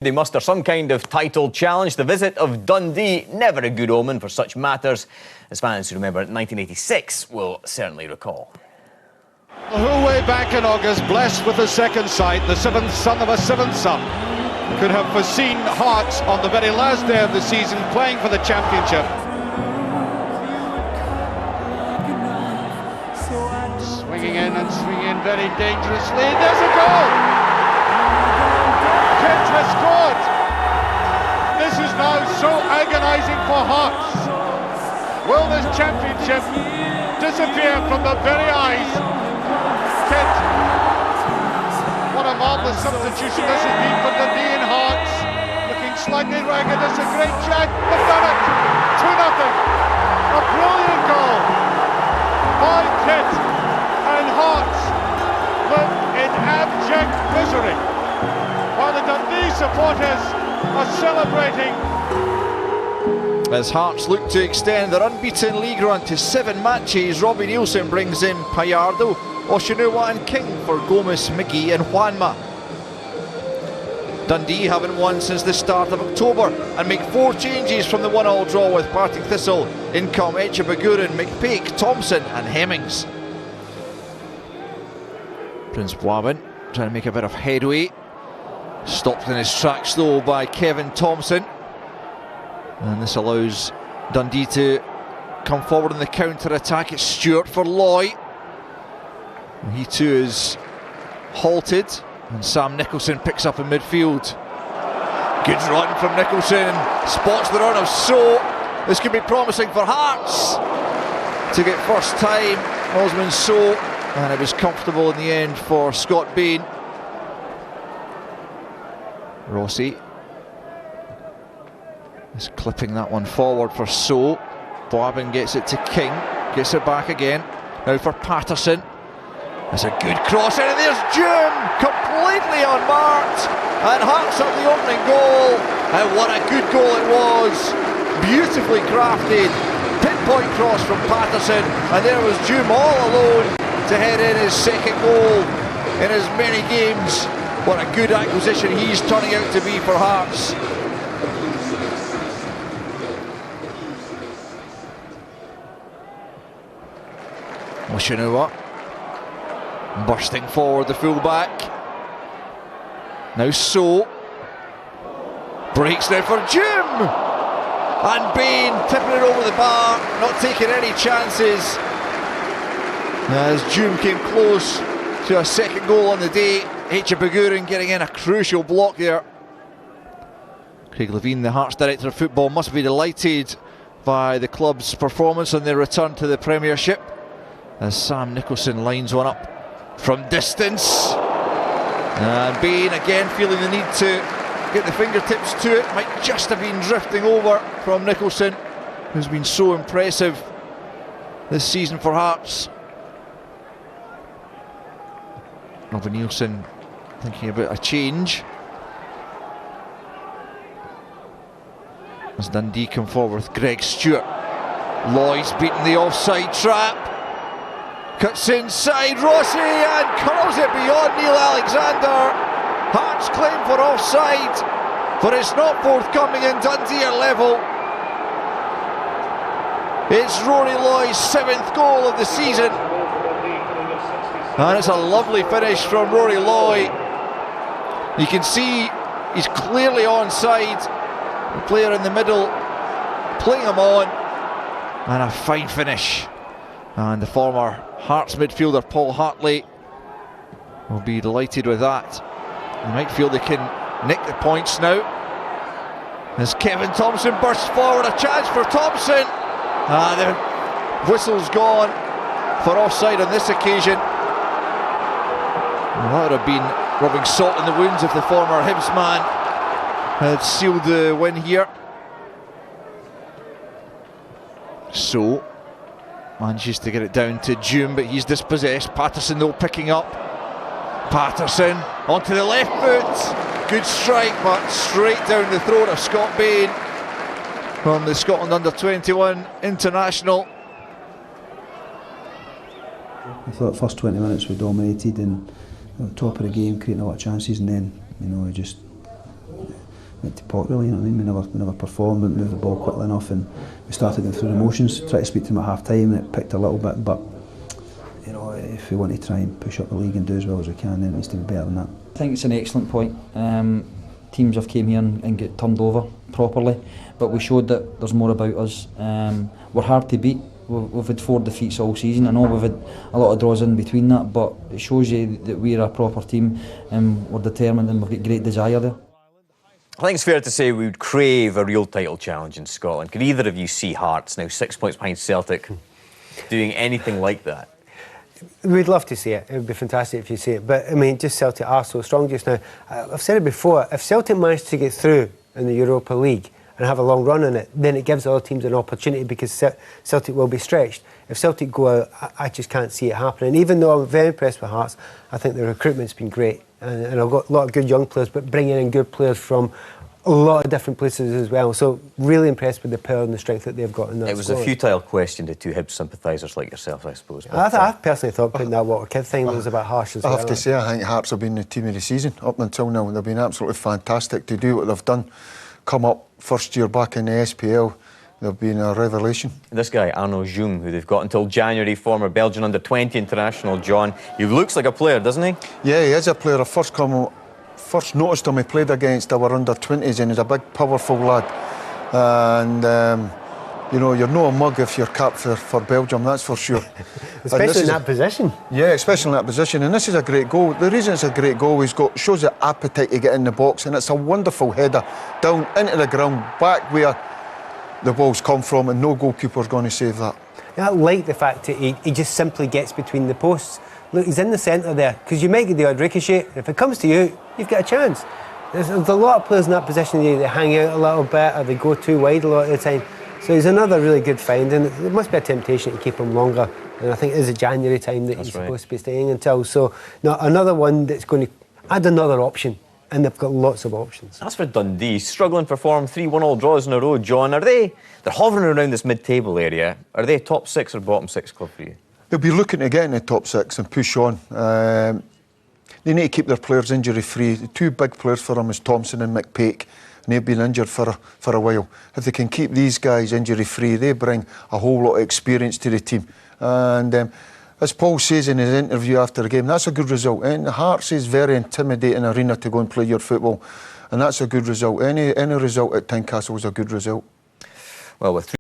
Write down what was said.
They muster some kind of title challenge. The visit of Dundee, never a good omen for such matters, as fans who remember 1986 will certainly recall. Who way back in August, blessed with a second sight, the seventh son of a seventh son, could have foreseen Hearts on the very last day of the season playing for the championship. Swinging in and swinging in very dangerously. There's a goal! Kent has scored! This is now so agonising for Hearts. Will this championship disappear from the very eyes? Kent, what a marvellous substitution this has been for Dundee and Hearts. Looking slightly ragged, it's a great check. They've done it! 2-0. A brilliant goal by Kent, and Hearts live in abject misery, while the Dundee supporters are celebrating. As Hearts look to extend their unbeaten league run to 7 matches, Robbie Nielsen brings in Payardo, Oshinua and King for Gomez, McGee and Juanma. Dundee haven't won since the start of October and make 4 changes from the 1-1 draw with Partick Thistle. In come Echebaguren, McPake, Thompson and Hemmings. Prince Boabin trying to make a bit of headway. Stopped in his tracks though by Kevin Thompson, and this allows Dundee to come forward in the counter-attack. It's Stewart for Loy. He too is halted, and Sam Nicholson picks up in midfield. Good run from Nicholson, spots the run of So. This could be promising for Hearts to get first time Osman So, and it was comfortable in the end for Scott Bain. Rossi is clipping that one forward for So. Boabin gets it to King, gets it back again. Now for Patterson. That's a good cross in, and there's June, completely unmarked, and Hearts up the opening goal. And what a good goal it was! Beautifully crafted, pinpoint cross from Patterson, and there was June all alone to head in his second goal in as many games. What a good acquisition he's turning out to be for Hearts. Oshinua bursting forward, the full-back. Now So. Breaks now for Jim! And Bain tipping it over the bar, not taking any chances. As Jim came close to a second goal on the day. Echebaguren getting in a crucial block there. Craig Levine, the Hearts Director of Football, must be delighted by the club's performance on their return to the Premiership, as Sam Nicholson lines one up from distance. And Bain again feeling the need to get the fingertips to it. Might just have been drifting over from Nicholson, who's been so impressive this season for Hearts. Robin Nielsen thinking about a change as Dundee come forward with Greg Stewart. Loy's beaten the offside trap, cuts inside Rossi and curls it beyond Neil Alexander. Hearts claim for offside, but it's not forthcoming, and Dundee are level. It's Rory Loy's 7th goal of the season, and it's a lovely finish from Rory Loy. You can see he's clearly onside. The player in the middle playing him on, and a fine finish. And the former Hearts midfielder Paul Hartley will be delighted with that. They might feel they can nick the points now, as Kevin Thompson bursts forward. A chance for Thompson. The whistle's gone for offside on this occasion. Well, that would have been rubbing salt in the wounds if the former Hibs man had sealed the win here. So manages to get it down to June, but he's dispossessed. Patterson though picking up. Patterson onto the left foot. Good strike, but straight down the throat of Scott Bain from the Scotland under-21 international. I thought the first 20 minutes we dominated and top of the game, creating a lot of chances, and then, you know, just went to pot really, you know what I mean? We never performed, didn't move the ball quickly enough, and we started going through the motions, tried to speak to them at half time, and it picked a little bit, but you know, if we want to try and push up the league and do as well as we can, then it needs to be better than that. I think it's an excellent point. Teams have came here and get turned over properly, but we showed that there's more about us. We're hard to beat. We've had 4 defeats all season. I know we've had a lot of draws in between that, but it shows you that we're a proper team and we're determined and we've got great desire there. I think it's fair to say we would crave a real title challenge in Scotland. Could either of you see Hearts, now 6 points behind Celtic, doing anything like that? We'd love to see it. It would be fantastic if you see it. But, I mean, just Celtic are so strong just now. I've said it before, if Celtic manage to get through in the Europa League and have a long run in it, then it gives other teams an opportunity because Celtic will be stretched. If Celtic go out, I just can't see it happening. Even though I'm very impressed with Hearts, I think the recruitment's been great. And I've got a lot of good young players, but bringing in good players from a lot of different places as well. So really impressed with the power and the strength that they've got in that It was squad. a futile question to 2 Hibs sympathisers like yourself, I suppose. I personally thought putting that water kid thing was a bit harsh as well. I have to say, I think Hearts have been the team of the season up until now. They've been absolutely fantastic to do what they've done. Come up first year back in the SPL, they've been a revelation. This guy, Arnaud Djoum, who they've got until January, former Belgian under-20 international, John, he looks like a player, doesn't he? Yeah, he is a player. I first noticed him, he played against our under-20s, and he's a big, powerful lad. And, you know, you're no a mug if you're capped for Belgium, that's for sure. Especially in that position. Yeah, especially in that position. And this is a great goal. The reason it's a great goal, shows the appetite to get in the box, and it's a wonderful header down into the ground, back where the ball's come from, and no goalkeeper's going to save that. I like the fact that he just simply gets between the posts. Look, he's in the centre there, because you might get the odd ricochet. If it comes to you, you've got a chance. There's a lot of players in that position, they hang out a little bit, or they go too wide a lot of the time. So he's another really good find, and there must be a temptation to keep him longer. And I think it is a January time that he's supposed to be staying until. So, no, another one that's going to add another option, and they've got lots of options. As for Dundee, struggling for form, 3 1-all draws in a row, John, they're hovering around this mid-table area. Are they a top 6 or bottom 6 club for you? They'll be looking to get in the top 6 and push on. They need to keep their players injury-free. The 2 big players for them is Thompson and McPake, and they've been injured for a while. If they can keep these guys injury-free, they bring a whole lot of experience to the team. And as Paul says in his interview after the game, that's a good result. And Hearts is very intimidating arena to go and play your football, and that's a good result. Any result at Tynecastle is a good result. Well, with